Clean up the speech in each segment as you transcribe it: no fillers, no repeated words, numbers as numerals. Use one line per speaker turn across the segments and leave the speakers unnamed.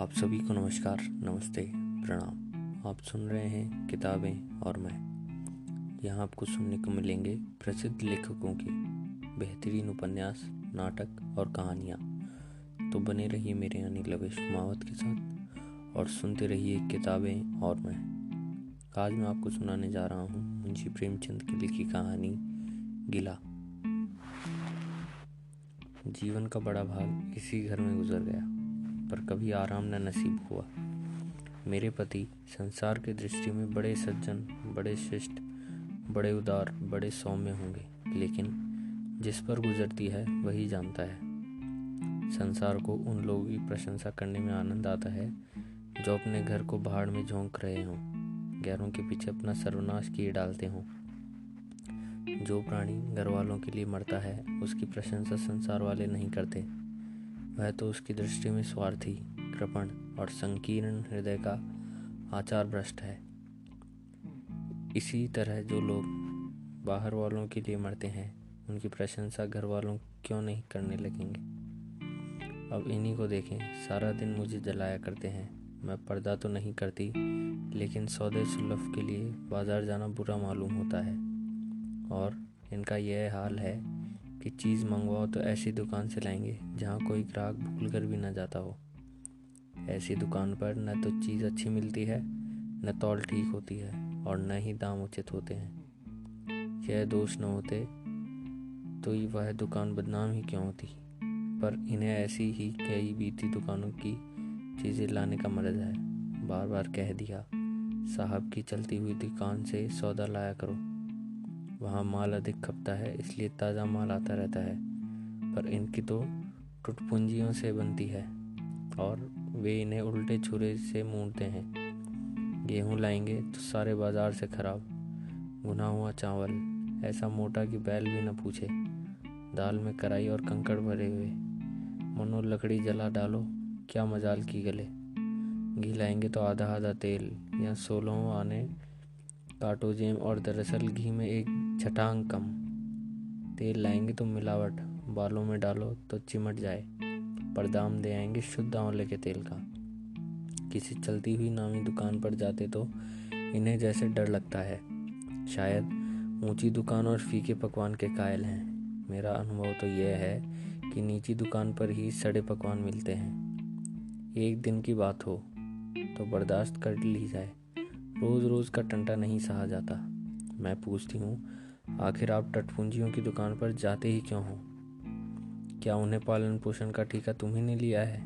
आप सभी को नमस्कार, नमस्ते, प्रणाम। आप सुन रहे हैं किताबें और मैं। यहाँ आपको सुनने को मिलेंगे प्रसिद्ध लेखकों के बेहतरीन उपन्यास, नाटक और कहानियाँ। तो बने रहिए मेरे यानी लवेश कुमावत के साथ और सुनते रहिए किताबें और मैं। आज मैं आपको सुनाने जा रहा हूँ मुंशी प्रेमचंद की लिखी कहानी गिला। जीवन का बड़ा भाग इसी घर में गुजर गया, पर कभी आराम न नसीब हुआ। मेरे पति संसार की दृष्टि में बड़े सज्जन, बड़े शिष्ट, बड़े उदार, बड़े सौम्य होंगे, लेकिन जिस पर गुजरती है वही जानता है। संसार को उन लोगों की प्रशंसा करने में आनंद आता है जो अपने घर को भाड़ में झोंक रहे हों, गैरों के पीछे अपना सर्वनाश किए डालते हों। जो प्राणी घर वालों के लिए मरता है उसकी प्रशंसा संसार वाले नहीं करते। वह तो उसकी दृष्टि में स्वार्थी, कृपण और संकीर्ण हृदय का आचार भ्रष्ट है। इसी तरह जो लोग बाहर वालों के लिए मरते हैं उनकी प्रशंसा घर वालों क्यों नहीं करने लगेंगे। अब इन्हीं को देखें, सारा दिन मुझे जलाया करते हैं। मैं पर्दा तो नहीं करती, लेकिन सौदे सुलभ के लिए बाजार जाना बुरा मालूम होता है। और इनका यह हाल है कि चीज़ मंगवाओ तो ऐसी दुकान से लाएंगे जहाँ कोई ग्राहक भूल कर भी न जाता हो। ऐसी दुकान पर न तो चीज़ अच्छी मिलती है, न तौल ठीक होती है और न ही दाम उचित होते हैं। यह दोष न होते तो वह दुकान बदनाम ही क्यों होती। पर इन्हें ऐसी ही कई बीती दुकानों की चीज़ें लाने का मर्ज है। बार बार कह दिया, साहब की चलती हुई दुकान से सौदा लाया करो, वहाँ माल अधिक खपता है, इसलिए ताज़ा माल आता रहता है। पर इनकी तो टुटपुंजियों से बनती है और वे इन्हें उल्टे छुरे से मूंढते हैं। गेहूँ लाएंगे तो सारे बाजार से खराब, भुना हुआ चावल ऐसा मोटा कि बैल भी न पूछे, दाल में कराई और कंकड़ भरे हुए, मनो लकड़ी जला डालो क्या मजाल की गले। घी लाएंगे तो आधा आधा तेल या 16 आने काटो जेम, और दरअसल घी में एक छटांग कम। तेल लाएंगे तो मिलावट, बालों में डालो तो चिमट जाए, पर दाम दे आएंगे शुद्ध आंवले के तेल का। किसी चलती हुई नामी दुकान पर जाते तो इन्हें जैसे डर लगता है। शायद ऊंची दुकान और फीके पकवान के कायल हैं। मेरा अनुभव तो यह है कि नीची दुकान पर ही सड़े पकवान मिलते हैं। एक दिन की बात हो तो बर्दाश्त कर ली जाए, रोज रोज का टंटा नहीं सहा जाता। मैं पूछती हूँ, आखिर आप टटपुंजियों की दुकान पर जाते ही क्यों हो? क्या उन्हें पालन पोषण का ठेका तुम्ही ने लिया है?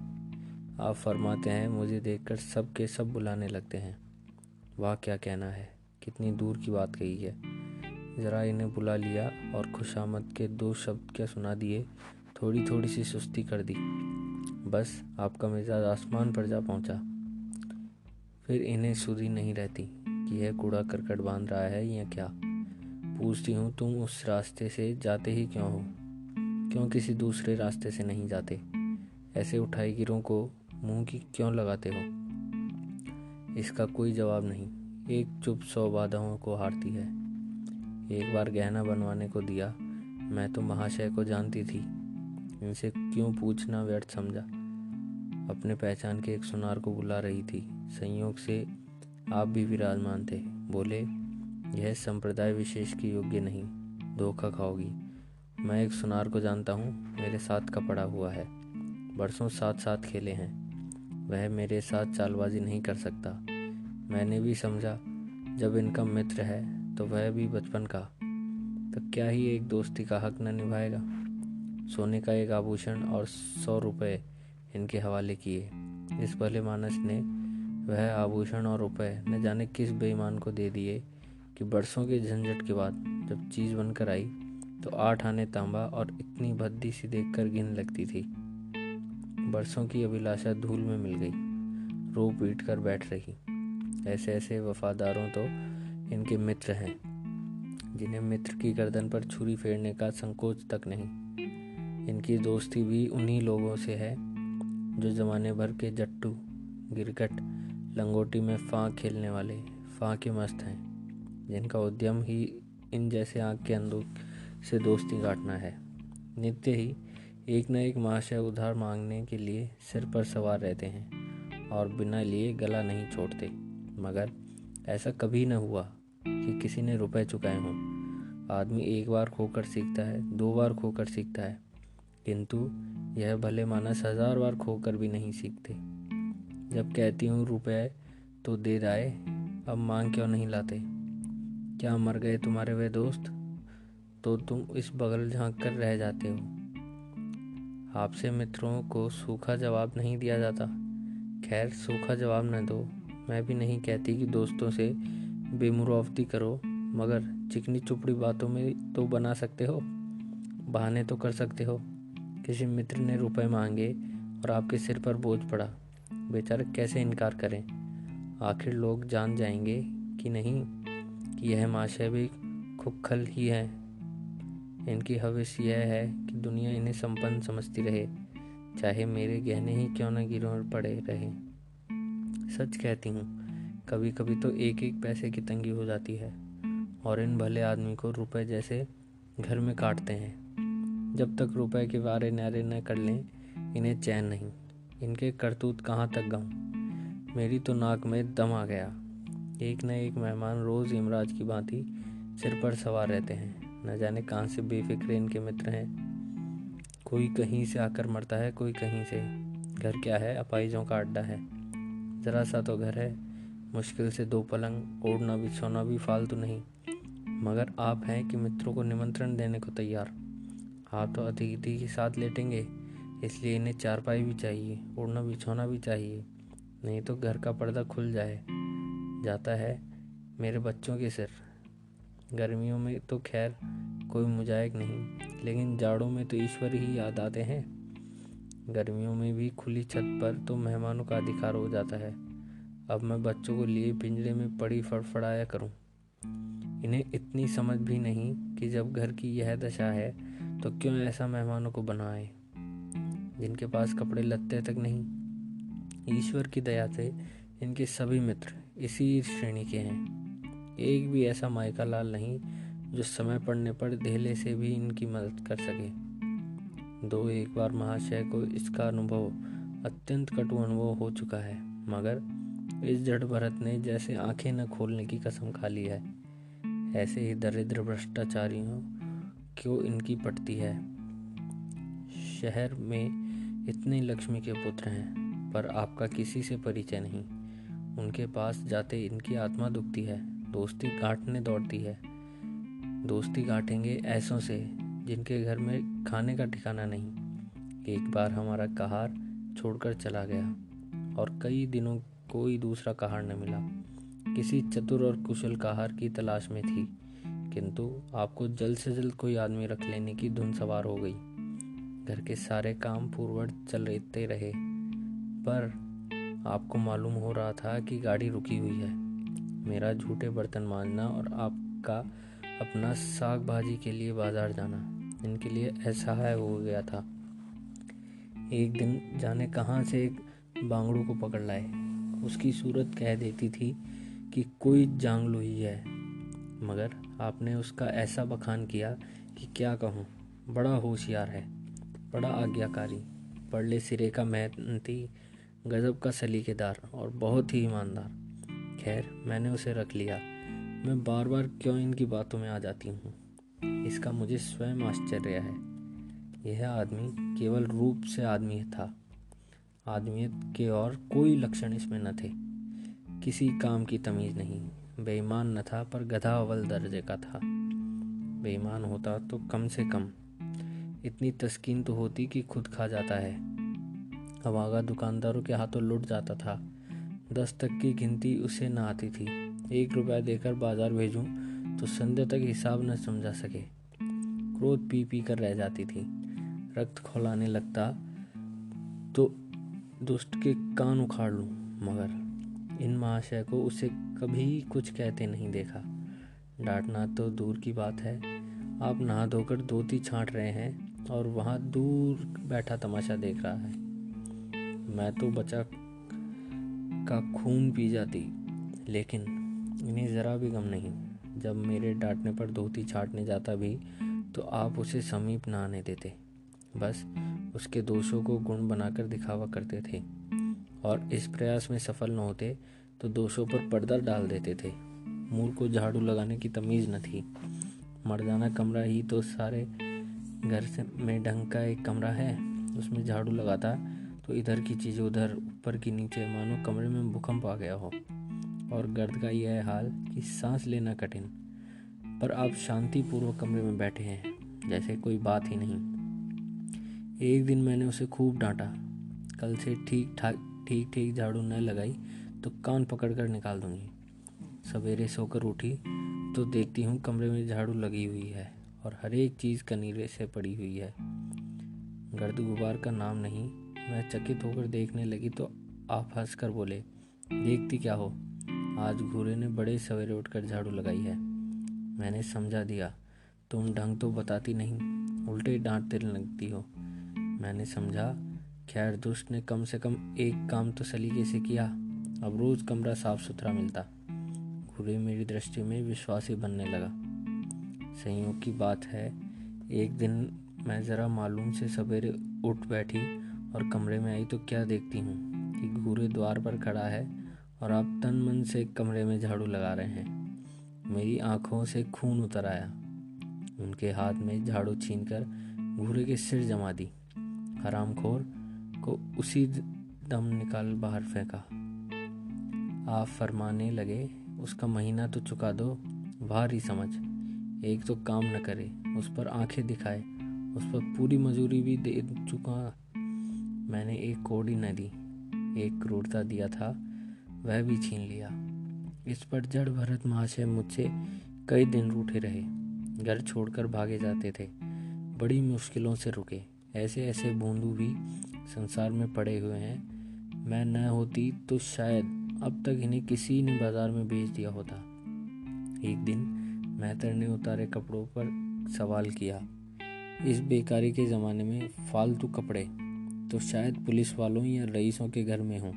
आप फरमाते हैं, मुझे देखकर सब के सब बुलाने लगते हैं। वाह क्या कहना है, कितनी दूर की बात कही है। जरा इन्हें बुला लिया और खुशामद के 2 शब्द क्या सुना दिए, थोड़ी थोड़ी सी सुस्ती कर दी, बस आपका मिजाज आसमान पर जा पहुंचा। फिर इन्हें सुधी नहीं रहती कि यह कूड़ा करकट बांध रहा है या क्या। पूछती हूँ, तुम उस रास्ते से जाते ही क्यों हो? क्यों किसी दूसरे रास्ते से नहीं जाते? ऐसे उठाई गिरों को मुंह की क्यों लगाते हो? इसका कोई जवाब नहीं। एक चुप 100 बाधाओं को हारती है। एक बार गहना बनवाने को दिया। मैं तो महाशय को जानती थी, इनसे क्यों पूछना व्यर्थ समझा। अपने पहचान के एक सुनार को बुला रही थी। संयोग से आप भी विराजमान थे। बोले, यह संप्रदाय विशेष के योग्य नहीं, धोखा खाओगी। मैं एक सुनार को जानता हूँ, मेरे साथ का पड़ा हुआ है, बरसों साथ साथ खेले हैं। वह मेरे साथ चालबाजी नहीं कर सकता। मैंने भी समझा जब इनका मित्र है तो वह भी बचपन का, तो क्या ही एक दोस्ती का हक न निभाएगा। सोने का एक आभूषण और 100 रुपये इनके हवाले किए। इस भले मानस ने वह आभूषण और रुपए न जाने किस बेईमान को दे दिए कि बरसों के झंझट के बाद जब चीज़ बनकर आई तो 8 आने तांबा और इतनी भद्दी सी देखकर घिन लगती थी। बरसों की अभिलाषा धूल में मिल गई, रो पीट कर बैठ रही। ऐसे ऐसे वफादारों तो इनके मित्र हैं जिन्हें मित्र की गर्दन पर छुरी फेरने का संकोच तक नहीं। इनकी दोस्ती भी उन्हीं लोगों से है जो जमाने भर के जट्टू, गिरगट, लंगोटी में फांक खेलने वाले फांके मस्त हैं, जिनका उद्यम ही इन जैसे आंख के अंधों से दोस्ती काटना है। नित्य ही एक न एक महाशय उधार मांगने के लिए सिर पर सवार रहते हैं और बिना लिए गला नहीं छोड़ते, मगर ऐसा कभी न हुआ कि किसी ने रुपए चुकाए हों। आदमी एक बार खोकर सीखता है, 2 बार खोकर सीखता है, किंतु यह भले मानस 1000 बार खोकर भी नहीं सीखते। जब कहती हूँ रुपए तो दे दाए, अब मांग क्यों नहीं लाते? क्या मर गए तुम्हारे वे दोस्त? तो तुम इस बगल झांक कर रह जाते हो। आपसे मित्रों को सूखा जवाब नहीं दिया जाता। खैर, सूखा जवाब न दो। मैं भी नहीं कहती कि दोस्तों से बेमुरौवती करो, मगर चिकनी चुपड़ी बातों में तो बना सकते हो, बहाने तो कर सकते हो। किसी मित्र ने रुपए मांगे और आपके सिर पर बोझ पड़ा, बेचारे कैसे इनकार करें? आखिर लोग जान जाएंगे कि नहीं कि यह महाशय भी खुखल ही है। इनकी हविस यह है कि दुनिया इन्हें संपन्न समझती रहे, चाहे मेरे गहने ही क्यों न गिरों पड़े रहे। सच कहती हूँ, कभी कभी तो एक एक पैसे की तंगी हो जाती है, और इन भले आदमी को रुपए जैसे घर में काटते हैं। जब तक रुपए के वारे न्यारे न कर लें, इन्हें चैन नहीं। इनके करतूत कहाँ तक गाऊं? मेरी तो नाक में दम आ गया। एक न एक मेहमान रोज यमराज की भांति सिर पर सवार रहते हैं। न जाने कहाँ से बेफिक्रे इनके मित्र हैं। कोई कहीं से आकर मरता है, कोई कहीं से। घर क्या है? अपाहिजों का अड्डा है। जरा सा तो घर है, मुश्किल से 2 पलंग, ओढ़ना बिछौना भी फालतू नहीं। मगर आप हैं कि मित्रों को निमंत्रण देने को तैयार। आप तो अतिथि के साथ लेटेंगे, इसलिए इन्हें चारपाई भी चाहिए, ओढ़ना बिछौना भी चाहिए, नहीं तो घर का पर्दा खुल जाता है मेरे बच्चों के सिर। गर्मियों में तो खैर कोई मुजायक नहीं, लेकिन जाड़ों में तो ईश्वर ही याद आते हैं। गर्मियों में भी खुली छत पर तो मेहमानों का अधिकार हो जाता है। अब मैं बच्चों को लिए पिंजरे में पड़ी फड़फड़ाया करूं। इन्हें इतनी समझ भी नहीं कि जब घर की यह दशा है तो क्यों ऐसा मेहमानों को बनाए जिनके पास कपड़े लत्ते तक नहीं। ईश्वर की दया से इनके सभी मित्र इसी श्रेणी के हैं। एक भी ऐसा मायका लाल नहीं जो समय पड़ने पर धेले से भी इनकी मदद कर सके। 2-1 बार महाशय को इसका अत्यंत कटु अनुभव हो चुका है, मगर इस जड़ भरत ने जैसे आंखें न खोलने की कसम खा ली है। ऐसे ही दरिद्र भ्रष्टाचारियों क्यों इनकी पटती है। शहर में इतने लक्ष्मी के पुत्र हैं, पर आपका किसी से परिचय नहीं। उनके पास जाते इनकी आत्मा दुखती है, दोस्ती गांठने दौड़ती है। दोस्ती गांठेंगे ऐसों से जिनके घर में खाने का ठिकाना नहीं। एक बार हमारा कहार छोड़कर चला गया और कई दिनों कोई दूसरा कहार न मिला। किसी चतुर और कुशल कहार की तलाश में थी, किंतु आपको जल्द से जल्द कोई आदमी रख लेने की धुन सवार हो गई। घर के सारे काम पूर्ववत चलते रहे, पर आपको मालूम हो रहा था कि गाड़ी रुकी हुई है। मेरा झूठे बर्तन मांजना और आपका अपना साग भाजी के लिए बाजार जाना इनके लिए असहाय हो गया था। एक दिन जाने कहाँ से एक बांगड़ू को पकड़ लाए। उसकी सूरत कह देती थी कि कोई जांगलू ही है, मगर आपने उसका ऐसा बखान किया कि क्या कहूँ। बड़ा होशियार है, बड़ा आज्ञाकारी, परले सिरे का मेहनती, गजब का सलीकेदार और बहुत ही ईमानदार। खैर, मैंने उसे रख लिया। मैं बार बार क्यों इनकी बातों में आ जाती हूँ, इसका मुझे स्वयं आश्चर्य है। यह आदमी केवल रूप से आदमी था, आदमियत के और कोई लक्षण इसमें न थे। किसी काम की तमीज नहीं। बेईमान न था, पर गधा अव्वल दर्जे का था। बेईमान होता तो कम से कम इतनी तस्कीन तो होती कि खुद खा जाता है, अवागा दुकानदारों के हाथों लुट जाता था। 10 तक की गिनती उसे न आती थी। 1 रुपया देकर बाजार भेजूं तो संध्या तक हिसाब न समझा सके। क्रोध पी पी कर रह जाती थी। रक्त खौलाने लगता तो दुष्ट के कान उखाड़ लूं, मगर इन महाशय को उसे कभी कुछ कहते नहीं देखा। डांटना तो दूर की बात है, आप नहा धोकर धोती छांट रहे हैं और वहां दूर बैठा तमाशा देख रहा है। मैं तो बचा का खून पी जाती, लेकिन इन्हें जरा भी गम नहीं। जब मेरे डांटने पर धोती छाटने जाता भी तो आप उसे समीप न आने देते, बस उसके दोषों को गुण बनाकर दिखावा करते थे और इस प्रयास में सफल न होते तो दोषों पर पर्दा डाल देते थे। मूर्ख को झाड़ू लगाने की तमीज़ न थी। मर्दाना कमरा ही तो सारे घर से में ढंग का एक कमरा है, उसमें झाड़ू लगाता तो इधर की चीज़ उधर, ऊपर की नीचे, मानो कमरे में भूकंप आ गया हो। और गर्द का यह हाल कि सांस लेना कठिन, पर आप शांतिपूर्वक कमरे में बैठे हैं जैसे कोई बात ही नहीं। एक दिन मैंने उसे खूब डांटा, कल से ठीक झाड़ू न लगाई तो कान पकड़कर निकाल दूंगी। सवेरे सोकर उठी तो देखती हूँ कमरे में झाड़ू लगी हुई है और हर एक चीज़ कनीरे से पड़ी हुई है। गर्द गुबार का नाम नहीं। मैं चकित होकर देखने लगी तो आप हंसकर बोले, देखती क्या हो, आज घूरे ने बड़े सवेरे उठकर झाड़ू लगाई है। मैंने समझा दिया, तुम ढंग तो बताती नहीं, उल्टे डांटते लगती हो। मैंने समझा, खैर दुष्ट ने कम से कम एक काम तो सलीके से किया, अब रोज कमरा साफ सुथरा मिलता। घूरे मेरी दृष्टि में विश्वासी बनने लगा। संयोग की बात है, एक दिन मैं ज़रा मालूम से सवेरे उठ बैठी और कमरे में आई तो क्या देखती हूँ कि घूरे द्वार पर खड़ा है और आप तन मन से कमरे में झाड़ू लगा रहे हैं। मेरी आंखों से खून उतर आया। उनके हाथ में झाड़ू छीनकर घूरे के सिर जमा दी। हरामखोर को उसी दम निकाल बाहर फेंका। आप फरमाने लगे, उसका महीना तो चुका दो, भारी समझ, एक तो काम न करे, उस पर आंखें दिखाए, उस पर पूरी मजूरी भी दे चुका। मैंने एक कौड़ी न दी, एक क्रूरता दिया था वह भी छीन लिया। इस पर जड़ भरत महाशय मुझसे कई दिन रूठे रहे, घर छोड़कर भागे जाते थे, बड़ी मुश्किलों से रुके। ऐसे ऐसे बूंदू भी संसार में पड़े हुए हैं, मैं न होती तो शायद अब तक इन्हें किसी ने बाजार में बेच दिया होता। एक दिन मेहतर ने उतारे कपड़ों पर सवाल किया, इस बेकारी के ज़माने में फालतू कपड़े तो शायद पुलिस वालों या रईसों के घर में हों,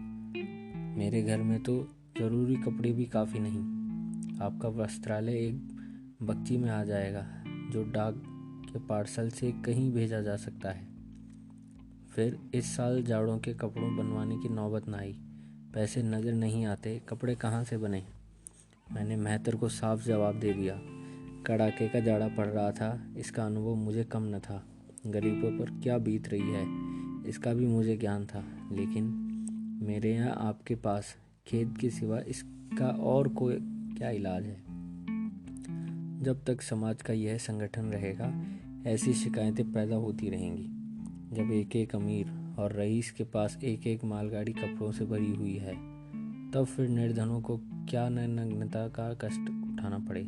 मेरे घर में तो ज़रूरी कपड़े भी काफ़ी नहीं। आपका वस्त्रालय एक बक्ची में आ जाएगा जो डाक के पार्सल से कहीं भेजा जा सकता है। फिर इस साल जाड़ों के कपड़ों बनवाने की नौबत न आई। पैसे नज़र नहीं आते, कपड़े कहाँ से बने। मैंने मेहतर को साफ जवाब दे दिया। कड़ाके का जाड़ा पड़ रहा था, इसका अनुभव मुझे कम न था। गरीबों पर क्या बीत रही है इसका भी मुझे ज्ञान था, लेकिन मेरे यहाँ आपके पास खेद के सिवा इसका और कोई क्या इलाज है। जब तक समाज का यह संगठन रहेगा ऐसी शिकायतें पैदा होती रहेंगी। जब एक एक अमीर और रईस के पास एक एक मालगाड़ी कपड़ों से भरी हुई है, तब फिर निर्धनों को क्या नग्नता का कष्ट उठाना पड़े।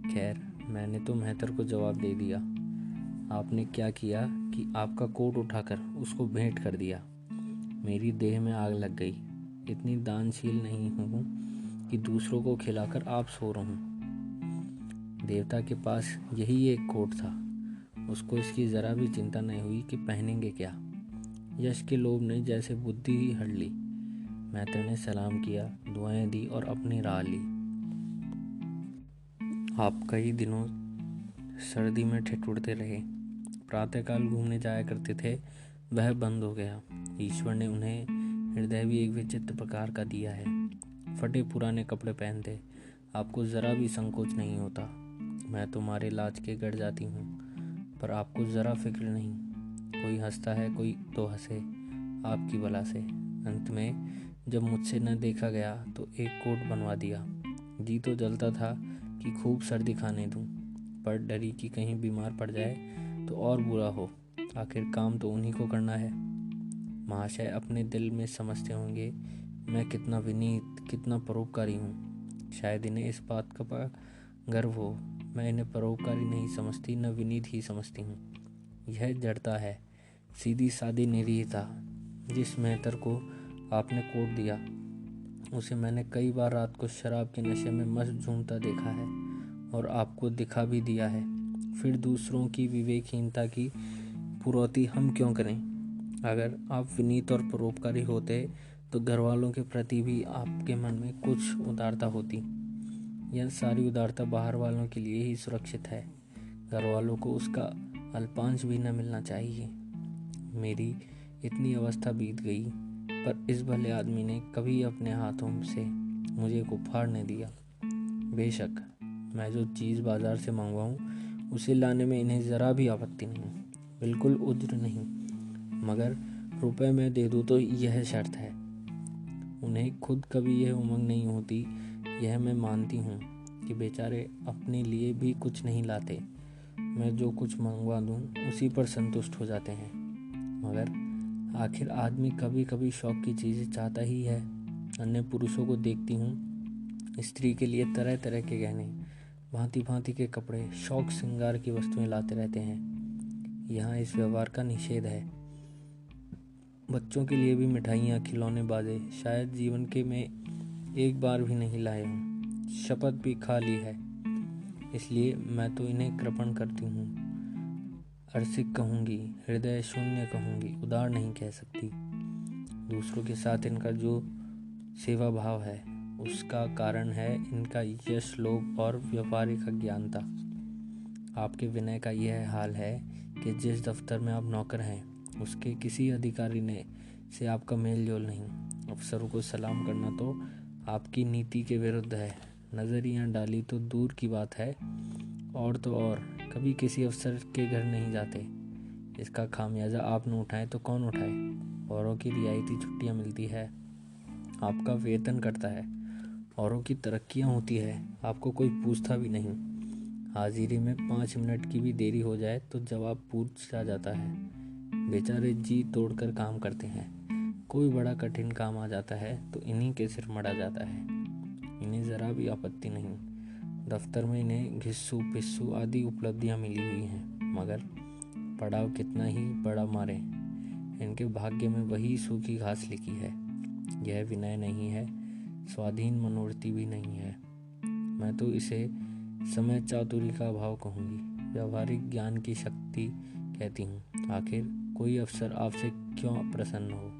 खैर, मैंने तो मेहतर को जवाब दे दिया। आपने क्या किया कि आपका कोट उठाकर उसको भेंट कर दिया। मेरी देह में आग लग गई। इतनी दानशील नहीं हूँ कि दूसरों को खिलाकर आप सो रहूं। देवता के पास यही एक कोट था, उसको इसकी जरा भी चिंता नहीं हुई कि पहनेंगे क्या। यश के लोभ ने जैसे बुद्धि ही हड़ ली। मेहतर ने सलाम किया, दुआएं दी और अपनी राह ली। आप कई दिनों सर्दी में ठिठुरते रहे। प्रातःकाल घूमने जाया करते थे, वह बंद हो गया। ईश्वर ने उन्हें हृदय भी एक विचित्र प्रकार का दिया है। फटे पुराने कपड़े पहनते, आपको ज़रा भी संकोच नहीं होता। मैं तुम्हारे लाज के गड़ जाती हूँ, पर आपको ज़रा फिक्र नहीं। कोई हंसता है, कोई तो हंसे आपकी बला से। अंत में जब मुझसे न देखा गया तो एक कोट बनवा दिया। जी तो जलता था कि खूब सर्दी खाने दूं, पर डरी कि कहीं बीमार पड़ जाए तो और बुरा हो। आखिर काम तो उन्हीं को करना है। महाशय अपने दिल में समझते होंगे मैं कितना विनीत, कितना परोपकारी हूँ। शायद इन्हें इस बात का गर्व हो। मैं इन्हें परोपकारी नहीं समझती, न विनीत ही समझती हूँ। यह जड़ता है, सीधी सादी निरीहता। जिस मेहतर को आपने कोट दिया, उसे मैंने कई बार रात को शराब के नशे में मस्त झूमता देखा है और आपको दिखा भी दिया है। फिर दूसरों की विवेकहीनता की पुरौती हम क्यों करें। अगर आप विनीत और परोपकारी होते तो घर वालों के प्रति भी आपके मन में कुछ उदारता होती। यह सारी उदारता बाहर वालों के लिए ही सुरक्षित है, घर वालों को उसका अल्पांश भी न मिलना चाहिए। मेरी इतनी अवस्था बीत गई, पर इस भले आदमी ने कभी अपने हाथों से मुझे को फाड़ने दिया। बेशक मैं जो चीज़ बाजार से मंगवाऊँ उसे लाने में इन्हें ज़रा भी आपत्ति नहीं, बिल्कुल उज्र नहीं, मगर रुपए मैं दे दूँ तो यह शर्त है। उन्हें खुद कभी यह उमंग नहीं होती, यह मैं मानती हूँ कि बेचारे अपने लिए भी कुछ नहीं लाते। मैं जो कुछ मंगवा दूँ उसी पर संतुष्ट हो जाते हैं। मगर आखिर आदमी कभी कभी शौक की चीज़ें चाहता ही है। अन्य पुरुषों को देखती हूँ, स्त्री के लिए तरह तरह के गहने, भांति भांति के कपड़े, शौक श्रृंगार की वस्तुएं लाते रहते हैं। यहाँ इस व्यवहार का निषेध है। बच्चों के लिए भी मिठाइयाँ, खिलौने, बाजे शायद जीवन के में एक बार भी नहीं लाए हूँ। शपथ भी खा ली है, इसलिए मैं तो इन्हें कृपण करती हूँ। अरसिक कहूँगी, हृदय शून्य कहूँगी, उदार नहीं कह सकती। दूसरों के साथ इनका जो सेवा भाव है उसका कारण है इनका यश, लोभ और व्यापारिक अज्ञानता। आपके विनय का यह हाल है कि जिस दफ्तर में आप नौकर हैं उसके किसी अधिकारी ने से आपका मेल जोल नहीं। अफसरों को सलाम करना तो आपकी नीति के विरुद्ध है। नजरियाँ डाली तो दूर की बात है, और तो और कभी किसी अफसर के घर नहीं जाते। इसका खामियाजा आप न उठाएं तो कौन उठाए। औरों की रियायती छुट्टियां मिलती है, आपका वेतन कटता है। औरों की तरक्कियां होती है, आपको कोई पूछता भी नहीं। हाजिरी में 5 मिनट की भी देरी हो जाए तो जवाब पूछा जाता है। बेचारे जी तोड़कर काम करते हैं। कोई बड़ा कठिन काम आ जाता है तो इन्हीं के सिर मढ़ा जाता है। इन्हें ज़रा भी आपत्ति नहीं। दफ्तर में इन्हें घिस्सू पिस्सू आदि उपलब्धियां मिली हुई हैं, मगर पड़ाव कितना ही बड़ा मारे, इनके भाग्य में वही सूखी घास लिखी है। यह विनय नहीं है, स्वाधीन मनोवृत्ति भी नहीं है। मैं तो इसे समय चातुरी का अभाव कहूँगी, व्यवहारिक ज्ञान की शक्ति कहती हूँ। आखिर कोई अफसर आपसे क्यों प्रसन्न हो?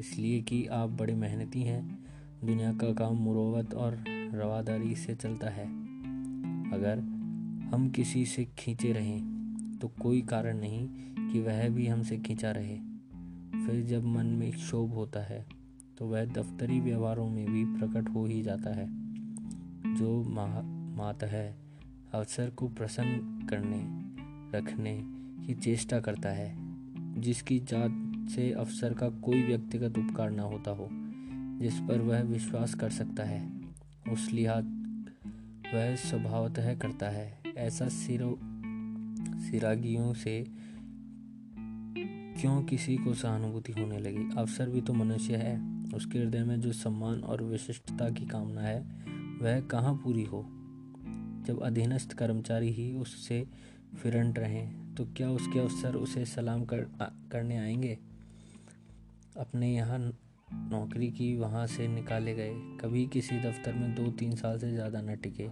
इसलिए कि आप बड़े मेहनती हैं। दुनिया का काम मुरवत और रवादारी से चलता है। अगर हम किसी से खींचे रहें तो कोई कारण नहीं कि वह भी हमसे खींचा रहे। फिर जब मन में क्षोभ होता है तो वह दफ्तरी व्यवहारों में भी प्रकट हो ही जाता है। जो मातहत अफसर को प्रसन्न करने रखने की चेष्टा करता है, जिसकी जात से अफसर का कोई व्यक्तिगत उपकार न होता हो, जिस पर वह विश्वास कर सकता है, उस लिहाज वह स्वभावतः करता है। ऐसा सिरागियों से क्यों किसी को सहानुभूति होने लगी? अफसर भी तो मनुष्य है। उसके हृदय में जो सम्मान और विशिष्टता की कामना है वह कहाँ पूरी हो? जब अधीनस्थ कर्मचारी ही उससे फिरंट रहें तो क्या उसके अफसर उसे सलाम करने आएंगे? अपने यहाँ नौकरी की वहाँ से निकाले गए, कभी किसी दफ्तर में 2-3 साल से ज़्यादा न टिके,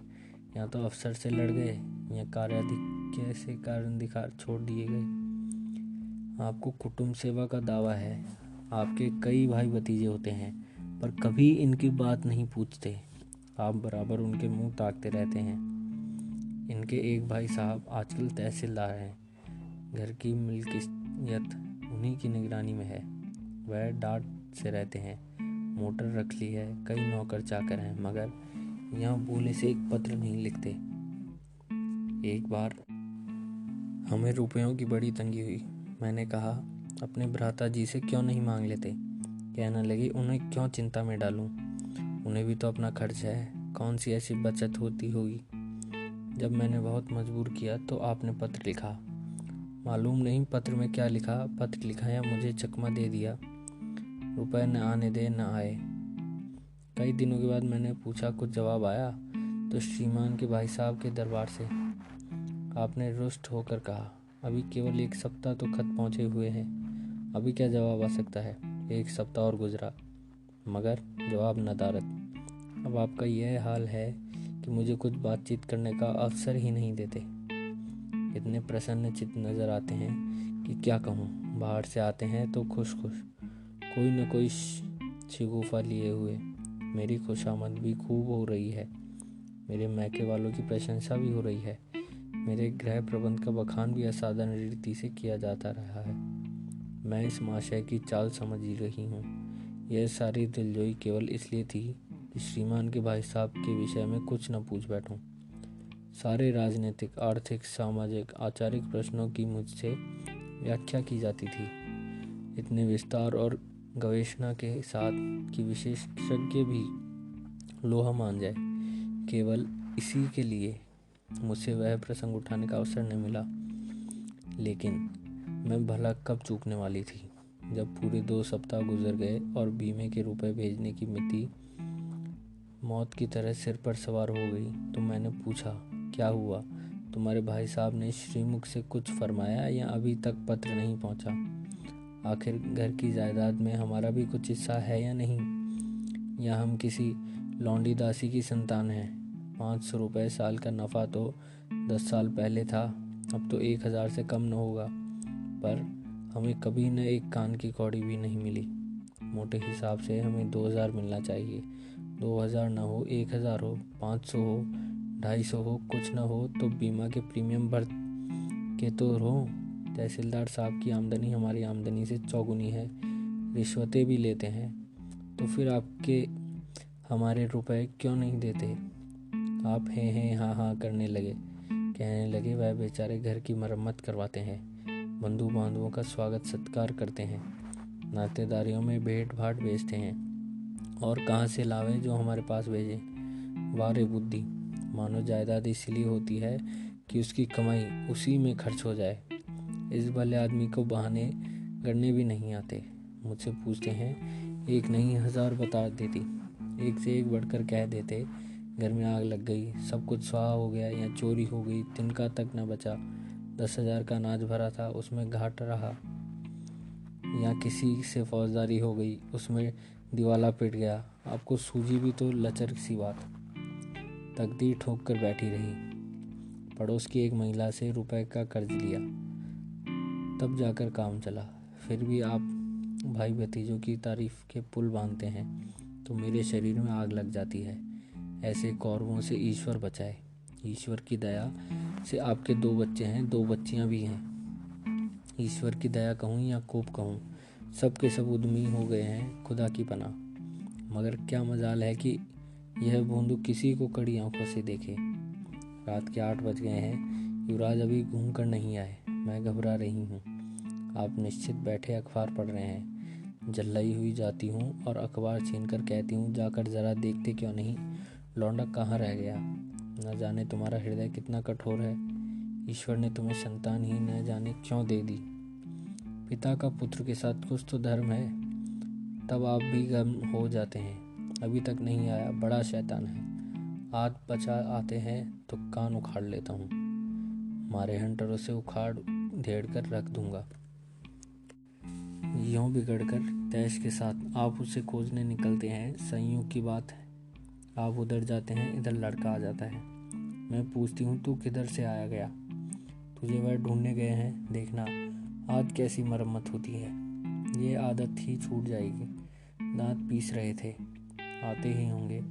या तो अफसर से लड़ गए या कार्याधिक्य से कारण दिखा छोड़ दिए गए। आपको कुटुंब सेवा का दावा है। आपके कई भाई भतीजे होते हैं, पर कभी इनकी बात नहीं पूछते। आप बराबर उनके मुंह ताकते रहते हैं। इनके एक भाई साहब आजकल तहसीलदार हैं। घर की मिल्कियत उन्हीं की निगरानी में है। वह डांट से रहते हैं। मोटर रख ली है, कई नौकर चाकर हैं, मगर यहाँ बोले से एक पत्र नहीं लिखते। एक बार हमें रुपयों की बड़ी तंगी हुई। मैंने कहा, अपने भ्राता जी से क्यों नहीं मांग लेते? कहने लगी, उन्हें क्यों चिंता में डालूं? उन्हें भी तो अपना खर्च है, कौन सी ऐसी बचत होती होगी। जब मैंने बहुत मजबूर किया तो आपने पत्र लिखा। मालूम नहीं पत्र में क्या लिखा। पत्र लिखा या मुझे चकमा दे दिया। रुपए न आने दे न आए। कई दिनों के बाद मैंने पूछा, कुछ जवाब आया? तो श्रीमान के भाई साहब के दरबार से। आपने रुष्ट होकर कहा, अभी केवल 1 सप्ताह तो खत पहुँचे हुए हैं, अभी क्या जवाब आ सकता है। 1 सप्ताह और गुजरा, मगर जवाब नदारद। अब आपका यह हाल है कि मुझे कुछ बातचीत करने का अवसर ही नहीं देते। इतने प्रसन्न चित्त नजर आते हैं कि क्या कहूँ। बाहर से आते हैं तो खुश खुश, कोई न कोई शिगुफा लिए हुए। मेरी खुशामद भी खूब हो रही है। मेरे मैके वालों की प्रशंसा भी हो रही है। मेरे गृह प्रबंध का बखान भी असाधारण रीति से किया जाता रहा है। मैं इस महाशय की चाल समझ ही रही हूँ यह सारी दिलजोई केवल इसलिए थी कि श्रीमान के भाई साहब के विषय में कुछ न पूछ बैठूं। सारे राजनीतिक, आर्थिक, सामाजिक, आचारिक प्रश्नों की मुझसे व्याख्या की जाती थी, इतने विस्तार और गवेषणा के साथ कि विशेषज्ञ भी लोहा मान जाए। केवल इसी के लिए मुझसे वह प्रसंग उठाने का अवसर नहीं मिला। लेकिन मैं भला कब चूकने वाली थी। जब पूरे 2 सप्ताह गुजर गए और बीमे के रुपए भेजने की मिति मौत की तरह सिर पर सवार हो गई, तो मैंने पूछा, क्या हुआ? तुम्हारे भाई साहब ने श्रीमुख से कुछ फरमाया या अभी तक पत्र नहीं पहुंचा? आखिर घर की जायदाद में हमारा भी कुछ हिस्सा है या नहीं? या हम किसी लौंडी दासी की संतान हैं? 500 रुपये साल का नफ़ा तो 10 साल पहले था, अब तो 1000 से कम न होगा। पर हमें कभी न एक कान की कौड़ी भी नहीं मिली। मोटे हिसाब से हमें 2000 मिलना चाहिए। 2000 न हो, 1000 हो, 500 हो, 250 हो, कुछ न हो तो बीमा के प्रीमियम भर के तो हो। तहसीलदार साहब की आमदनी हमारी आमदनी से चौगुनी है, रिश्वतें भी लेते हैं, तो फिर आपके हमारे रुपए क्यों नहीं देते? आप हैं हाँ हाँ करने लगे। कहने लगे, वह बेचारे घर की मरम्मत करवाते हैं, बंधु बांधवों का स्वागत सत्कार करते हैं, नातेदारियों में भेंट भाट बेचते हैं, और कहाँ से लावे जो हमारे पास भेजे। वारे बुद्धि, मानो जायदाद इसलिए होती है कि उसकी कमाई उसी में खर्च हो जाए। इस भले आदमी को बहाने गढ़ने भी नहीं आते। मुझसे पूछते हैं, 1 नहीं 1000 बता देती। एक से एक बढ़कर कह देते, घर में आग लग गई, सब कुछ स्वाहा हो गया, या चोरी हो गई, तिनका तक न बचा, 10,000 का अनाज भरा था, उसमें घाट रहा, या किसी से फौजदारी हो गई, उसमें दिवाला पिट गया। आपको सूझी भी तो लचर सी बात। तकदीर ठोक कर बैठी रही। पड़ोस की एक महिला से रुपए का कर्ज लिया, तब जाकर काम चला। फिर भी आप भाई भतीजों की तारीफ के पुल बांधते हैं तो मेरे शरीर में आग लग जाती है। ऐसे कौरवों से ईश्वर बचाए। ईश्वर की दया से आपके 2 बच्चे हैं, 2 बच्चियां भी हैं। ईश्वर की दया कहूँ या कोप कहूँ, सब के सब उद्यमी हो गए हैं, खुदा की पनाह। मगर क्या मजाल है कि यह बूंदू किसी को कड़ी आंखों से देखे। रात के 8 बज गए हैं, युवराज अभी घूम कर नहीं आए। मैं घबरा रही हूँ। आप निश्चित बैठे अखबार पढ़ रहे हैं। जल्लाई हुई जाती हूँ और अखबार छीनकर कहती हूँ, जाकर जरा देखते क्यों नहीं, लौंडा कहाँ रह गया? न जाने तुम्हारा हृदय कितना कठोर है। ईश्वर ने तुम्हें संतान ही न जाने क्यों दे दी। पिता का पुत्र के साथ कुछ तो धर्म है। तब आप भी गम हो जाते हैं। अभी तक नहीं आया, बड़ा शैतान है। हाथ बचा आते हैं तो कान उखाड़ लेता हूँ। मारे हंटरों से उखाड़ धेड़ कर रख दूंगा। यूं बिगड़कर तैश के साथ आप उसे खोजने निकलते हैं। संयोग की बात है, आप उधर जाते हैं, इधर लड़का आ जाता है। मैं पूछती हूँ, तू किधर से आया गया? तुझे वह ढूंढने गए हैं, देखना आज कैसी मरम्मत होती है। ये आदत ही छूट जाएगी। दांत पीस रहे थे, आते ही होंगे।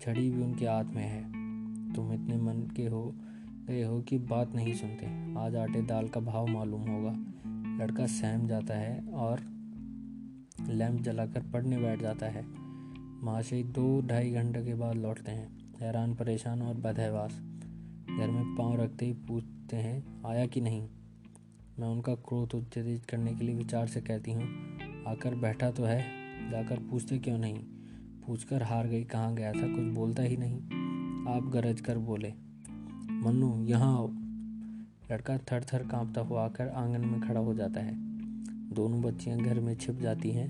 छड़ी भी उनके हाथ में है। तुम इतने मन के हो गए हो कि बात नहीं सुनते। आज आटे दाल का भाव मालूम होगा। लड़का सहम जाता है और लैंप जलाकर पढ़ने बैठ जाता है। महाशय 2-2.5 घंटे के बाद लौटते हैं, हैरान परेशान और बदहवास। घर में पांव रखते ही पूछते हैं, आया कि नहीं? मैं उनका क्रोध उत्तेजित करने के लिए विचार से कहती हूँ, आकर बैठा तो है, जाकर पूछते क्यों नहीं? पूछकर हार गई, कहाँ गया था, कुछ बोलता ही नहीं। आप गरज कर बोले, मन्नू यहाँ आओ। लड़का थर थर कांपता हुआ आकर आंगन में खड़ा हो जाता है। दोनों बच्चियां घर में छिप जाती हैं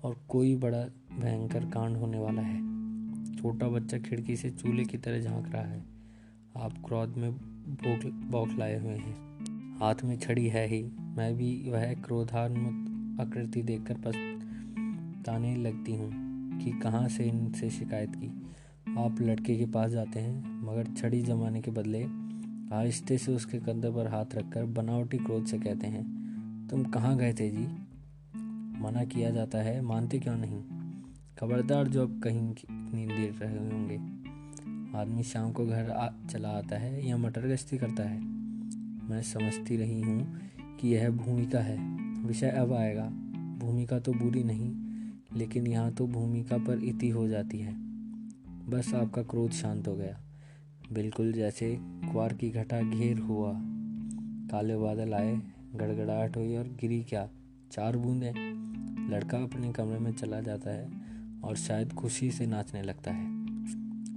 और कोई बड़ा भयंकर कांड होने वाला है। छोटा बच्चा खिड़की से चूल्हे की तरह झांक रहा है। आप क्रोध में बौखलाए हुए हैं। हाथ में छड़ी है ही। मैं भी वह क्रोधान्वित आकृति देखकर पछताने लगती हूँ कि कहाँ से इनसे शिकायत की। आप लड़के के पास जाते हैं, मगर छड़ी जमाने के बदले आहिस्ते से उसके कंधे पर हाथ रखकर बनावटी क्रोध से कहते हैं, तुम कहाँ गए थे जी? मना किया जाता है, मानते क्यों नहीं? खबरदार जो अब कहीं इतनी देर रहे होंगे। आदमी शाम को घर चला आता है या मटर गश्ती करता है। मैं समझती रही हूँ कि यह भूमिका है। विषय अब आएगा। भूमिका तो बुरी नहीं, लेकिन यहाँ तो भूमिका पर इति हो जाती है। बस आपका क्रोध शांत हो गया, बिल्कुल जैसे क्वार की घटा घेर हुआ। काले बादल आए, गड़गड़ाहट हुई और गिरी क्या 4 बूंदें। लड़का अपने कमरे में चला जाता है और शायद खुशी से नाचने लगता है।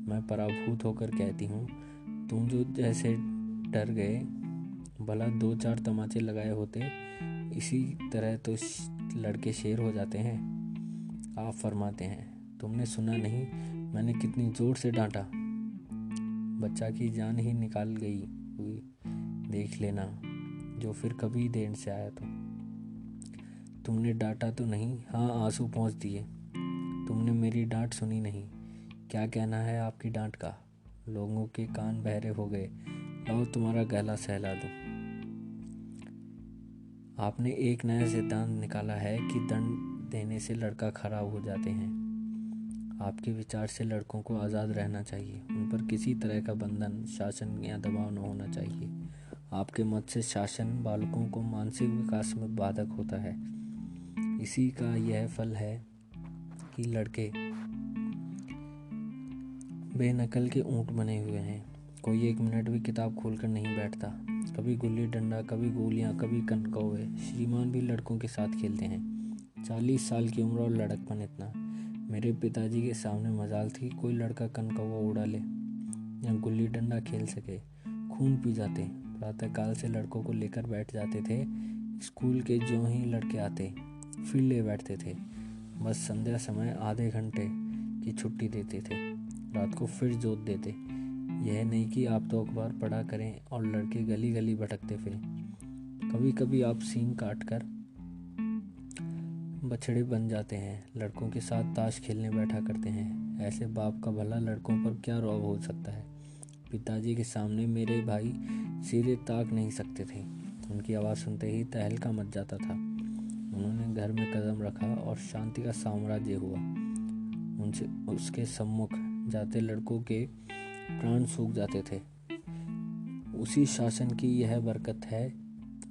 मैं पराभूत होकर कहती हूँ, तुम जो जैसे डर गए, भला 2-4 तमाचे लगाए होते, इसी तरह तो लड़के शेर हो जाते हैं। आप फरमाते हैं, तुमने सुना नहीं मैंने कितनी जोर से डांटा। बच्चा की जान ही निकाल गई हुई देख लेना, जो फिर कभी देर से आया तो। तुमने डांटा तो नहीं, हाँ आंसू पहुँच दिए। तुमने मेरी डांट सुनी नहीं। क्या कहना है आपकी डांट का? लोगों के कान बहरे हो गए। लो तुम्हारा गला सहला दूं। आपने एक नया सिद्धांत निकाला है कि दंड देने से लड़का खराब हो जाते हैं। आपके विचार से लड़कों को आज़ाद रहना चाहिए, उन पर किसी तरह का बंधन, शासन या दबाव न होना चाहिए। आपके मत से शासन बालकों को मानसिक विकास में बाधक होता है। इसी का यह फल है कि लड़के बेनकल के ऊंट बने हुए हैं। कोई 1 मिनट भी किताब खोलकर नहीं बैठता। कभी गुल्ली डंडा, कभी गोलियां, कभी कनकौवे। श्रीमान भी लड़कों के साथ खेलते हैं। 40 साल की उम्र और लड़कपन इतना। मेरे पिताजी के सामने मजाल थी कोई लड़का कनकौवा उड़ा ले या गुल्ली डंडा खेल सके। खून पी जाते। प्रातःकाल से लड़कों को लेकर बैठ जाते थे। स्कूल के जो ही लड़के आते फिर ले बैठते थे। बस संध्या समय आधे घंटे की छुट्टी देते थे। रात को फिर जोत देते। यह नहीं कि आप तो अखबार पढ़ा करें और लड़के गली गली भटकते फिरें। कभी कभी आप सींग काट कर बछड़े बन जाते हैं, लड़कों के साथ ताश खेलने बैठा करते हैं। ऐसे बाप का भला लड़कों पर क्या रौब हो सकता है? पिताजी के सामने मेरे भाई सीधे ताक नहीं सकते थे। उनकी आवाज़ सुनते ही तहलका मच जाता था। उन्होंने घर में कदम रखा और शांति का साम्राज्य हुआ। उनसे उसके सम्मुख जाते लड़कों के प्राण सूख जाते थे। उसी शासन की यह बरकत है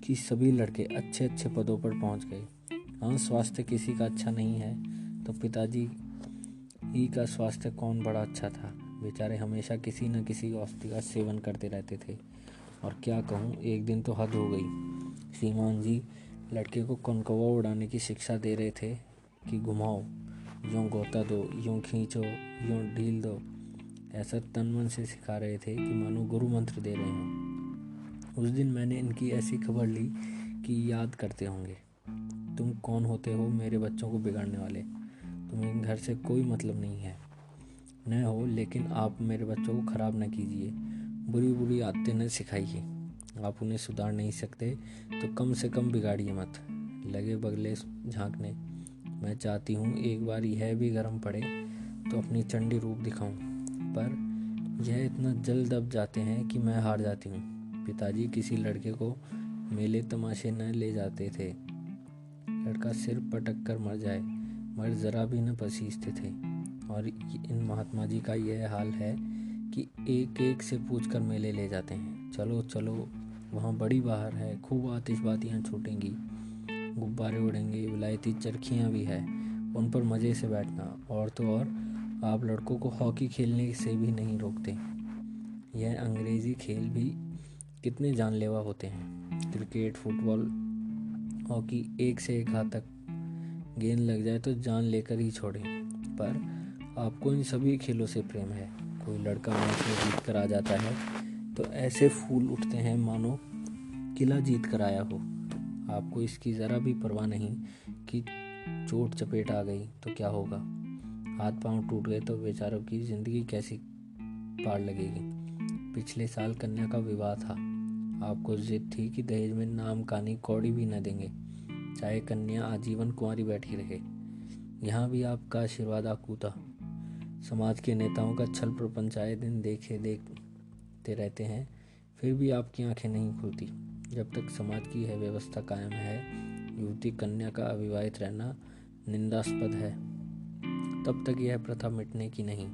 कि सभी लड़के अच्छे अच्छे पदों पर पहुंच गए। हाँ, स्वास्थ्य किसी का अच्छा नहीं है तो पिताजी ही का स्वास्थ्य कौन बड़ा अच्छा था। बेचारे हमेशा किसी न किसी औषधि का सेवन करते रहते थे। और क्या कहूँ, एक दिन तो हद हो गई। श्रीमान जी लड़के को कनकौवा उड़ाने की शिक्षा दे रहे थे कि घुमाओ, यूँ गोता दो, यूँ खींचो, यूँ ढील दो। ऐसा तन मन से सिखा रहे थे कि मानो गुरु मंत्र दे रहे हों। उस दिन मैंने इनकी ऐसी खबर ली कि याद करते होंगे। तुम कौन होते हो मेरे बच्चों को बिगाड़ने वाले? तुम्हें घर से कोई मतलब नहीं है, न हो, लेकिन आप मेरे बच्चों को खराब न कीजिए, बुरी बुरी आदतें न सिखाइए। आप उन्हें सुधार नहीं सकते तो कम से कम बिगाड़िए मत। लगे बगले झांकने। मैं चाहती हूँ एक बार यह भी गर्म पड़े तो अपनी चंडी रूप दिखाऊं, पर यह इतना जल्द दब जाते हैं कि मैं हार जाती हूँ। पिताजी किसी लड़के को मेले तमाशे न ले जाते थे। लड़का सिर पटक कर मर जाए मगर ज़रा भी न पसीजते थे। और इन महात्मा जी का यह हाल है कि एक एक से पूछ कर मेले ले जाते हैं। चलो चलो, वहाँ बड़ी बाहर है, खूब आतिशबाजियाँ छूटेंगी, गुब्बारे उड़ेंगे, विलायती चरखियाँ भी है, उन पर मज़े से बैठना। और तो और आप लड़कों को हॉकी खेलने से भी नहीं रोकते। यह अंग्रेज़ी खेल भी कितने जानलेवा होते हैं। क्रिकेट, फुटबॉल, हॉकी, एक से एक घातक। गेंद लग जाए तो जान लेकर ही छोड़ें। पर आपको इन सभी खेलों से प्रेम है। कोई लड़का मैच में जीत कर आ जाता है तो ऐसे फूल उठते हैं मानो किला जीत कर आया हो। आपको इसकी ज़रा भी परवाह नहीं कि चोट चपेट आ गई तो क्या होगा। हाथ पांव टूट गए तो बेचारों की ज़िंदगी कैसी पार लगेगी। पिछले साल कन्या का विवाह था। आपको जिद थी कि दहेज में नाम कानी कौड़ी भी न देंगे, चाहे कन्या आजीवन कुंवारी बैठी रहे। यहाँ भी आपका आशीर्वाद आकूता। समाज के नेताओं का छल प्रपंच आए दिन देखते रहते हैं, फिर भी आपकी आंखें नहीं खुलती। जब तक समाज की यह व्यवस्था कायम है, युवती कन्या का अविवाहित रहना निंदास्पद है, तब तक यह प्रथा मिटने की नहीं।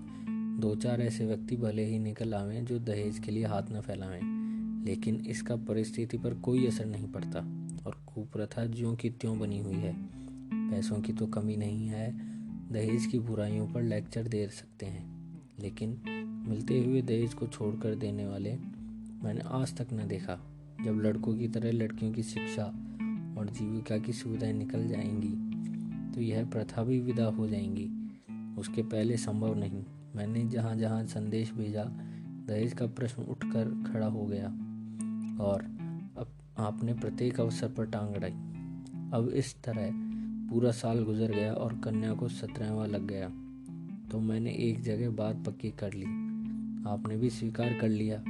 2-4 ऐसे व्यक्ति भले ही निकल आवें जो दहेज के लिए हाथ न फैलावें, लेकिन इसका परिस्थिति पर कोई असर नहीं पड़ता और कुप्रथा ज्यों की त्यों बनी हुई है। पैसों की तो कमी नहीं है, दहेज की बुराइयों पर लेक्चर दे सकते हैं, लेकिन मिलते हुए दहेज को छोड़कर देने वाले मैंने आज तक न देखा। जब लड़कों की तरह लड़कियों की शिक्षा और जीविका की सुविधाएं निकल जाएंगी तो यह प्रथा भी विदा हो जाएंगी। उसके पहले संभव नहीं। मैंने जहाँ जहाँ संदेश भेजा, दहेज का प्रश्न उठकर खड़ा हो गया और अब आपने प्रत्येक अवसर पर टांग अड़ाई। अब इस तरह पूरा साल गुजर गया और कन्या को 17वां लग गया तो मैंने एक जगह बात पक्की कर ली। आपने भी स्वीकार कर लिया,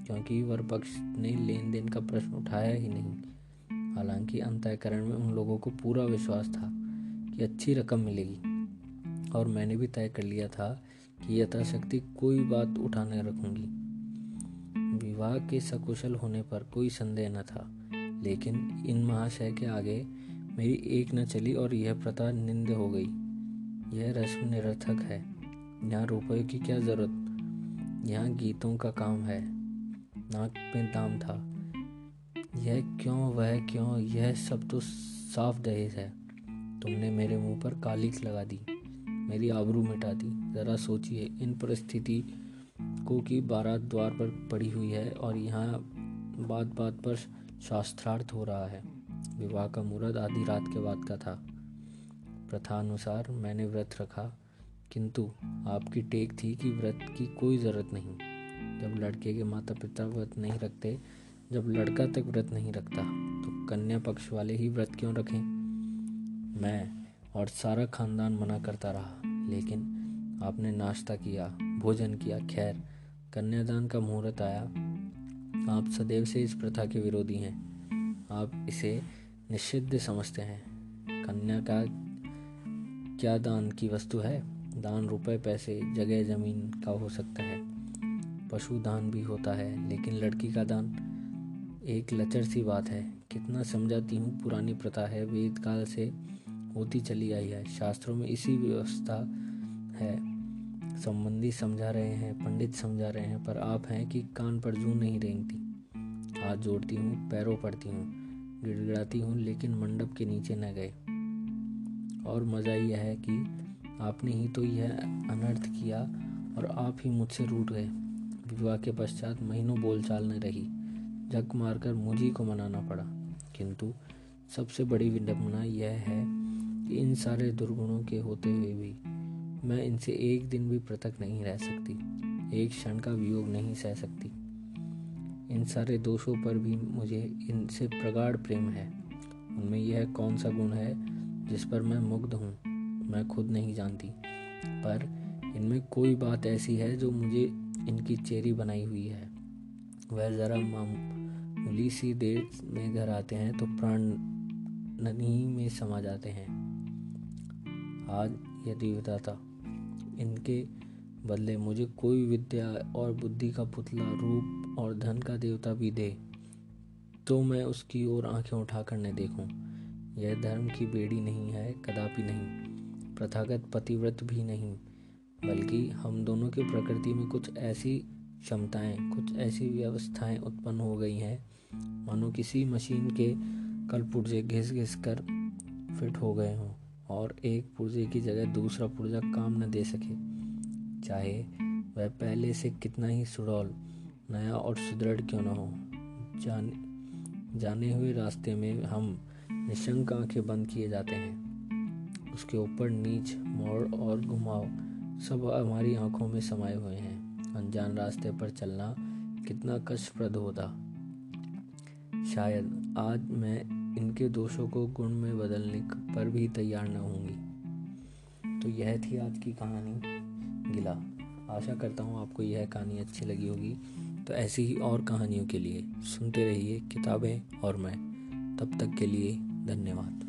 क्योंकि वर पक्ष ने लेन देन का प्रश्न उठाया ही नहीं। हालांकि अंतःकरण में उन लोगों को पूरा विश्वास था कि अच्छी रकम मिलेगी, और मैंने भी तय कर लिया था कि यथाशक्ति कोई बात उठा न रखूंगी। विवाह के सकुशल होने पर कोई संदेह न था, लेकिन इन महाशय के आगे मेरी एक न चली और यह प्रथा निंद हो गई। यह रस्म निरर्थक है। यहाँ रुपये की क्या जरूरत, यहाँ गीतों का काम है। नाक में दाम था, यह क्यों वह क्यों, यह सब तो साफ दहेज है। तुमने मेरे मुंह पर कालिख लगा दी, मेरी आबरू मिटा दी। जरा सोचिए इन परिस्थिति को कि बारात द्वार पर पड़ी हुई है और यहाँ बात बात पर शास्त्रार्थ हो रहा है। विवाह का मुहूर्त आधी रात के बाद का था। प्रथानुसार मैंने व्रत रखा, किंतु आपकी टेक थी कि व्रत की कोई जरूरत नहीं। जब लड़के के माता पिता व्रत नहीं रखते, जब लड़का तक व्रत नहीं रखता, तो कन्या पक्ष वाले ही व्रत क्यों रखें। मैं और सारा खानदान मना करता रहा, लेकिन आपने नाश्ता किया, भोजन किया। खैर, कन्यादान का मुहूर्त आया। आप सदैव से इस प्रथा के विरोधी हैं। आप इसे निषिद्ध समझते हैं। कन्या का क्या दान की वस्तु है? दान रुपए, पैसे, जगह, जमीन का हो सकता है। पशु दान भी होता है, लेकिन लड़की का दान एक लचर सी बात है। कितना समझाती हूँ, पुरानी प्रथा है, वेद काल से होती चली आई है। शास्त्रों में इसी व्यवस्था है। संबंधी समझा रहे हैं, पंडित समझा रहे हैं, पर आप हैं कि कान पर जूं नहीं रेंगती। हाथ जोड़ती हूँ, पैरों पड़ती हूँ, गिड़गिड़ाती हूँ, लेकिन मंडप के नीचे न गए। और मज़ा यह है कि आपने ही तो यह अनर्थ किया और आप ही मुझसे रूठ गए। विवाह के पश्चात महीनों बोलचाल न रही। जग मारकर मुझी को मनाना पड़ा। किंतु सबसे बड़ी विडंबना यह है कि इन सारे दुर्गुणों के होते हुए भी मैं इनसे एक दिन भी पृथक नहीं रह सकती, एक क्षण का वियोग नहीं सह सकती। इन सारे दोषों पर भी मुझे इनसे प्रगाढ़ प्रेम है। उनमें यह कौन सा गुण है जिस पर मैं मुग्ध हूँ, मैं खुद नहीं जानती, पर इनमें कोई बात ऐसी है जो मुझे इनकी चेरी बनाई हुई है। वह जरा मामूली सी देर में घर आते हैं तो प्राण नन्ही में समा जाते हैं। आज यदि विधाता इनके बदले मुझे कोई विद्या और बुद्धि का पुतला, रूप और धन का देवता भी दे, तो मैं उसकी ओर आंखें उठाकर न देखूं। यह धर्म की बेड़ी नहीं है, कदापि नहीं। प्रथागत पतिव्रत भी नहीं, बल्कि हम दोनों की प्रकृति में कुछ ऐसी क्षमताएं, कुछ ऐसी व्यवस्थाएं उत्पन्न हो गई हैं, मानो किसी मशीन के कल पुर्जे घिस घिस कर फिट हो गए हों और एक पुर्जे की जगह दूसरा पुर्जा काम न दे सके, चाहे वह पहले से कितना ही सुडौल, नया और सुदृढ़ क्यों न हो। जाने हुए रास्ते में हम निशंक आंखें बंद किए जाते हैं। उसके ऊपर नीच, मोड़ और घुमाव सब हमारी आंखों में समाये हुए हैं। अनजान रास्ते पर चलना कितना कष्टप्रद होता। शायद आज मैं इनके दोषों को गुण में बदलने पर भी तैयार न होंगी। तो यह थी आज की कहानी गिला। आशा करता हूँ आपको यह कहानी अच्छी लगी होगी। तो ऐसी ही और कहानियों के लिए सुनते रहिए किताबें और मैं। तब तक के लिए धन्यवाद।